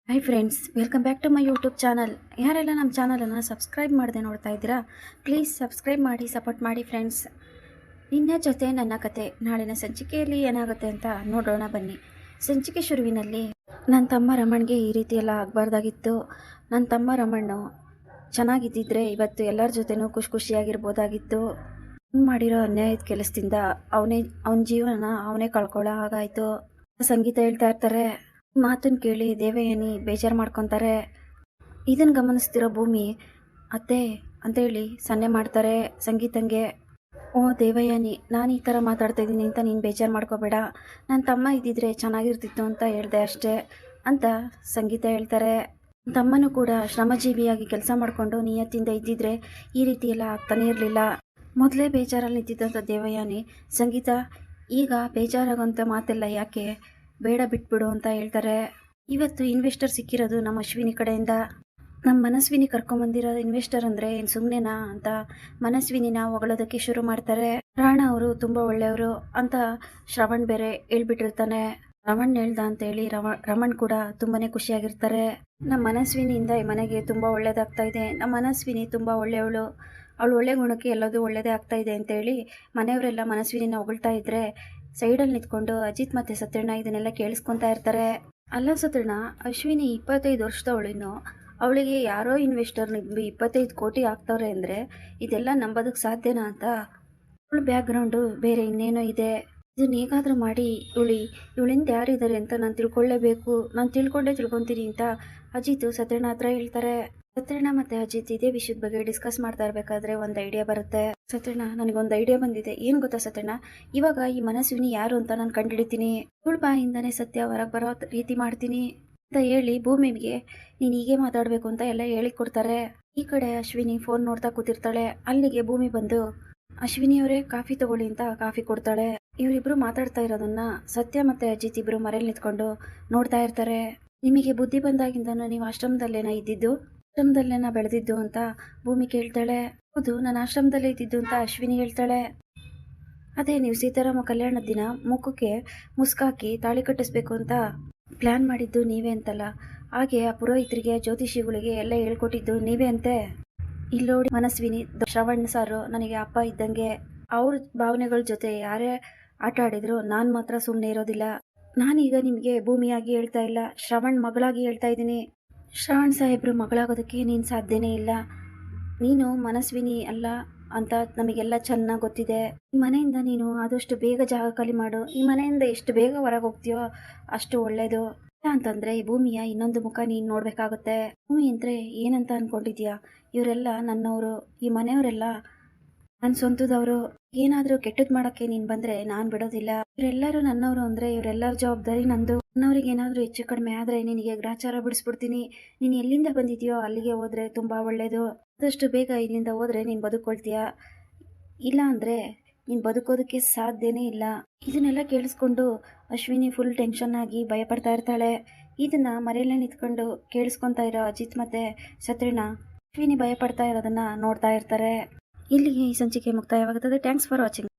Hi friends, welcome back to my YouTube channel. ಯಾರೆಲ್ಲ ನಮ್ಮ ಚಾನಲನ್ನು ಸಬ್ಸ್ಕ್ರೈಬ್ ಮಾಡದೆ ನೋಡ್ತಾ ಇದ್ದೀರಾ, ಪ್ಲೀಸ್ ಸಬ್ಸ್ಕ್ರೈಬ್ ಮಾಡಿ, ಸಪೋರ್ಟ್ ಮಾಡಿ ಫ್ರೆಂಡ್ಸ್. ನಿನ್ನ ಜೊತೆ ನನ್ನ ಕತೆ ನಾಳಿನ ಸಂಚಿಕೆಯಲ್ಲಿ ಏನಾಗುತ್ತೆ ಅಂತ ನೋಡೋಣ ಬನ್ನಿ. ಸಂಚಿಕೆ ಶುರುವಿನಲ್ಲಿ ನನ್ನ ತಮ್ಮ ರಮಣ್ಗೆ ಈ ರೀತಿ ಎಲ್ಲ ಆಗಬಾರ್ದಾಗಿತ್ತು. ನನ್ನ ತಮ್ಮ ರಮಣ್ಣು ಚೆನ್ನಾಗಿದ್ದಿದ್ರೆ ಇವತ್ತು ಎಲ್ಲರ ಜೊತೆನೂ ಖುಷಿಯಾಗಿರ್ಬೋದಾಗಿತ್ತು. ಮಾಡಿರೋ ಅನ್ಯಾಯದ ಕೆಲಸದಿಂದ ಅವನ ಜೀವನ ಅವನೇ ಕಳ್ಕೊಳ್ಳೋ ಹಾಗಾಯಿತು. ಸಂಗೀತ ಹೇಳ್ತಾ ಇರ್ತಾರೆ. ಮಾತನ್ನು ಕೇಳಿ ದೇವಯಾನಿ ಬೇಜಾರು ಮಾಡ್ಕೊತಾರೆ. ಇದನ್ನು ಗಮನಿಸ್ತಿರೋ ಭೂಮಿ ಅತ್ತೆ ಅಂತೇಳಿ ಸನ್ನೆ ಮಾಡ್ತಾರೆ ಸಂಗೀತಂಗೆ. ಓ ದೇವಯಾನಿ, ನಾನು ಈ ಥರ ಮಾತಾಡ್ತಾ ಇದ್ದೀನಿ ಅಂತ ನೀನು ಬೇಜಾರು ಮಾಡ್ಕೋಬೇಡ, ನನ್ನ ತಮ್ಮ ಇದ್ದಿದ್ರೆ ಚೆನ್ನಾಗಿರ್ತಿತ್ತು ಅಂತ ಹೇಳ್ದೆ ಅಷ್ಟೇ ಅಂತ ಸಂಗೀತ ಹೇಳ್ತಾರೆ. ತಮ್ಮನೂ ಕೂಡ ಶ್ರಮಜೀವಿಯಾಗಿ ಕೆಲಸ ಮಾಡಿಕೊಂಡು ನಿಯತ್ತಿಂದ ಇದ್ದಿದ್ರೆ ಈ ರೀತಿ ಎಲ್ಲ ಆಗ್ತಾನೆ ಇರಲಿಲ್ಲ. ಮೊದಲೇ ಬೇಜಾರಲ್ಲಿ ನಿಂತಿದ್ದಂಥ ದೇವಯಾನಿ ಸಂಗೀತ ಈಗ ಬೇಜಾರಾಗೋಂಥ ಮಾತೆಲ್ಲ ಯಾಕೆ, ಬೇಡ ಬಿಟ್ಬಿಡು ಅಂತ ಹೇಳ್ತಾರೆ. ಇವತ್ತು ಇನ್ವೆಸ್ಟರ್ ಸಿಕ್ಕಿರೋದು ನಮ್ಮ ಅಶ್ವಿನಿ ಕಡೆಯಿಂದ. ನಮ್ಮ ಮನಸ್ವಿನಿ ಕರ್ಕೊಂಬಂದಿರೋ ಇನ್ವೆಸ್ಟರ್ ಅಂದರೆ ಏನು ಸುಮ್ಮನೆನಾ ಅಂತ ಮನಸ್ವಿನಿನ ಹೊಗಳೋದಕ್ಕೆ ಶುರು ಮಾಡ್ತಾರೆ. ರಾಣ ಅವರು ತುಂಬ ಒಳ್ಳೆಯವರು ಅಂತ ಶ್ರವಣ್ ಬೇರೆ ಹೇಳ್ಬಿಟ್ಟಿರ್ತಾನೆ. ರಮಣ್ ಹೇಳ್ದ ಅಂತೇಳಿ ರಮಣ್ ಕೂಡ ತುಂಬಾ ಖುಷಿಯಾಗಿರ್ತಾರೆ. ನಮ್ಮ ಮನಸ್ವಿನಿಯಿಂದ ಈ ಮನೆಗೆ ತುಂಬ ಒಳ್ಳೇದಾಗ್ತಾ ಇದೆ, ನಮ್ಮ ಮನಸ್ವಿನಿ ತುಂಬ ಒಳ್ಳೆಯವಳು, ಅವಳು ಒಳ್ಳೆ ಗುಣಕ್ಕೆ ಎಲ್ಲದೂ ಒಳ್ಳೇದೇ ಆಗ್ತಾ ಇದೆ ಅಂತೇಳಿ ಮನೆಯವರೆಲ್ಲ ಮನಸ್ವಿನಿನ ಹೊಗಳ್ತಾ ಇದ್ರೆ ಸೈಡಲ್ಲಿ ನಿಂತ್ಕೊಂಡು ಅಜಿತ್ ಮತ್ತು ಸತ್ಯಣ್ಣ ಇದನ್ನೆಲ್ಲ ಕೇಳಿಸ್ಕೊತಾ ಇರ್ತಾರೆ. ಅಲ್ಲ ಸತ್ಯಣ್ಣ, ಅಶ್ವಿನಿ 25 ವರ್ಷದವಳಿನ್ನು, ಅವಳಿಗೆ ಯಾರೋ ಇನ್ವೆಸ್ಟರ್ 25 ಕೋಟಿ ಆಗ್ತವ್ರೆ ಅಂದರೆ ಇದೆಲ್ಲ ನಂಬೋದಕ್ಕೆ ಸಾಧ್ಯನಾ ಅಂತ. ಅವಳ ಬ್ಯಾಕ್ಗ್ರೌಂಡು ಬೇರೆ ಇನ್ನೇನೋ ಇದೆ. ಇದನ್ನ ಹೇಗಾದರೂ ಮಾಡಿ ಇವಳಿಂದ ಯಾರಿದ್ದಾರೆ ಅಂತ ನಾನು ತಿಳ್ಕೊಳ್ಳೇಬೇಕು, ನಾನು ತಿಳ್ಕೊತೀನಿ ಅಂತ ಅಜಿತ್ ಸತ್ಯಣ್ಣ ಹತ್ರ ಹೇಳ್ತಾರೆ. ಸತ್ಯಣ್ಣ ಮತ್ತು ಅಜಿತ್ ಇದೇ ವಿಷಯದ ಬಗ್ಗೆ ಡಿಸ್ಕಸ್ ಮಾಡ್ತಾ ಇರಬೇಕಾದ್ರೆ ಒಂದು ಐಡಿಯಾ ಬರುತ್ತೆ. ಸತ್ಯಣ್ಣ, ನನಗೊಂದು ಐಡಿಯಾ ಬಂದಿದೆ. ಏನು ಗೊತ್ತಾ ಸತ್ಯಣ್ಣ, ಇವಾಗ ಈ ಮನಸ್ವಿನಿ ಯಾರು ಅಂತ ನಾನು ಕಂಡುಹಿಡಿತೀನಿ, ಇವಳ ಬಾಯಿಂದನೇ ಸತ್ಯ ಹೊರಗೆ ಬರೋ ರೀತಿ ಮಾಡ್ತೀನಿ ಅಂತ ಹೇಳಿ ಭೂಮಿಗೆ ನೀನು ಹೀಗೆ ಮಾತಾಡಬೇಕು ಅಂತ ಎಲ್ಲ ಹೇಳಿಕೊಡ್ತಾರೆ. ಈ ಕಡೆ ಅಶ್ವಿನಿ ಫೋನ್ ನೋಡ್ತಾ ಕೂತಿರ್ತಾಳೆ. ಅಲ್ಲಿಗೆ ಭೂಮಿ ಬಂದು ಅಶ್ವಿನಿಯವರೇ ಕಾಫಿ ತಗೊಳ್ಳಿ ಅಂತ ಕಾಫಿ ಕೊಡ್ತಾಳೆ. ಇವರಿಬ್ರು ಮಾತಾಡ್ತಾ ಇರೋದನ್ನ ಸತ್ಯ ಮತ್ತು ಅಜಿತ್ ಇಬ್ರು ಮರೇಲಿ ನಿಂತ್ಕೊಂಡು ನೋಡ್ತಾ ಇರ್ತಾರೆ. ನಿಮಗೆ ಬುದ್ಧಿ ಬಂದಾಗಿಂದನೂ ನೀವು ಆಶ್ರಮದಲ್ಲೇನ ಇದ್ದಿದ್ದು, ಆಶ್ರಮದಲ್ಲೇನ ಬೆಳೆದಿದ್ದು ಅಂತ ಭೂಮಿ ಕೇಳ್ತಾಳೆ. ಹೌದು, ನಾನು ಆಶ್ರಮದಲ್ಲೇ ಇದ್ದಿದ್ದು ಅಂತ ಅಶ್ವಿನಿ ಹೇಳ್ತಾಳೆ. ಅದೇ ನೀವು ಸೀತಾರಾಮ ಕಲ್ಯಾಣದ ದಿನ ಮುಖಕ್ಕೆ ಮುಸ್ಕಾಕಿ ತಾಳಿ ಕಟ್ಟಿಸ್ಬೇಕು ಅಂತ ಪ್ಲ್ಯಾನ್ ಮಾಡಿದ್ದು ನೀವೇ ಅಂತಲ್ಲ, ಹಾಗೆ ಆ ಪುರೋಹಿತರಿಗೆ ಜ್ಯೋತಿಷಿಗಳಿಗೆ ಎಲ್ಲ ಹೇಳ್ಕೊಟ್ಟಿದ್ದು ನೀವೇ ಅಂತೆ. ಇಲ್ಲಿ ನೋಡಿ ಮನಸ್ವಿನಿ, ಶ್ರವಣ್ ಸಾರು ನನಗೆ ಅಪ್ಪ ಇದ್ದಂಗೆ, ಅವ್ರ ಭಾವನೆಗಳ ಜೊತೆ ಯಾರೇ ಆಟ ಆಡಿದ್ರು ನಾನು ಮಾತ್ರ ಸುಮ್ಮನೆ ಇರೋದಿಲ್ಲ. ನಾನೀಗ ನಿಮಗೆ ಭೂಮಿಯಾಗಿ ಹೇಳ್ತಾ ಇಲ್ಲ, ಶ್ರವಣ್ ಮಗಳಾಗಿ ಹೇಳ್ತಾ ಇದ್ದೀನಿ. ಶ್ರವಣ್ ಸಾಹೇಬ್ರು ಮಗಳಾಗೋದಕ್ಕೆ ನೀನು ಸಾಧ್ಯನೇ ಇಲ್ಲ. ನೀನು ಮನಸ್ವಿನಿ ಅಲ್ಲ ಅಂತ ನಮಗೆಲ್ಲ ಚೆನ್ನಾಗಿ ಗೊತ್ತಿದೆ. ಈ ಮನೆಯಿಂದ ನೀನು ಆದಷ್ಟು ಬೇಗ ಜಾಗ ಖಾಲಿ ಮಾಡು. ಈ ಮನೆಯಿಂದ ಎಷ್ಟು ಬೇಗ ಹೊರಗೆ ಹೋಗ್ತೀಯೋ ಅಷ್ಟು ಒಳ್ಳೇದು. ಅಂತಂದರೆ ಈ ಭೂಮಿಯ ಇನ್ನೊಂದು ಮುಖ ನೀನು ನೋಡಬೇಕಾಗುತ್ತೆ. ಭೂಮಿ ಅಂದರೆ ಏನಂತ ಅಂದ್ಕೊಂಡಿದ್ಯಾ, ಇವರೆಲ್ಲ ನನ್ನವರು, ಈ ಮನೆಯವರೆಲ್ಲ ನನ್ನ ಸ್ವಂತದವರು. ಏನಾದರೂ ಕೆಟ್ಟದ್ದು ಮಾಡೋಕ್ಕೆ ನೀನು ಬಂದರೆ ನಾನು ಬಿಡೋದಿಲ್ಲ. ಇವರೆಲ್ಲರೂ ನನ್ನವರು ಅಂದರೆ ಇವರೆಲ್ಲರ ಜವಾಬ್ದಾರಿ ನಂದು. ನನ್ನವ್ರಿಗೆ ಏನಾದರೂ ಹೆಚ್ಚು ಕಡಿಮೆ ಆದರೆ ನಿನಗೆ ಗ್ರಾಚಾರ ಬಿಡಿಸ್ಬಿಡ್ತೀನಿ. ನೀನು ಎಲ್ಲಿಂದ ಬಂದಿದೆಯೋ ಅಲ್ಲಿಗೆ ಹೋದರೆ ತುಂಬ ಒಳ್ಳೆಯದು. ಆದಷ್ಟು ಬೇಗ ಇಲ್ಲಿಂದ ಹೋದರೆ ನೀನು ಬದುಕೊಳ್ತೀಯ, ಇಲ್ಲ ಅಂದರೆ ನೀನು ಬದುಕೋದಕ್ಕೆ ಸಾಧ್ಯನೇ ಇಲ್ಲ. ಇದನ್ನೆಲ್ಲ ಕೇಳಿಸ್ಕೊಂಡು ಅಶ್ವಿನಿ ಫುಲ್ ಟೆನ್ಷನ್ ಆಗಿ ಭಯಪಡ್ತಾ ಇರ್ತಾಳೆ. ಇದನ್ನು ಮರೆಯಲ್ಲೇ ನಿಂತ್ಕೊಂಡು ಕೇಳಿಸ್ಕೊತಾ ಇರೋ ಅಜಿತ್ ಮತ್ತು ಸತ್ಯಣ್ಣ ಅಶ್ವಿನಿ ಭಯಪಡ್ತಾ ಇರೋದನ್ನು ನೋಡ್ತಾ ಇರ್ತಾರೆ. ಇಲ್ಲಿಗೆ ಈ ಸಂಚಿಕೆ ಮುಕ್ತಾಯವಾಗುತ್ತದೆ. Thanks for watching.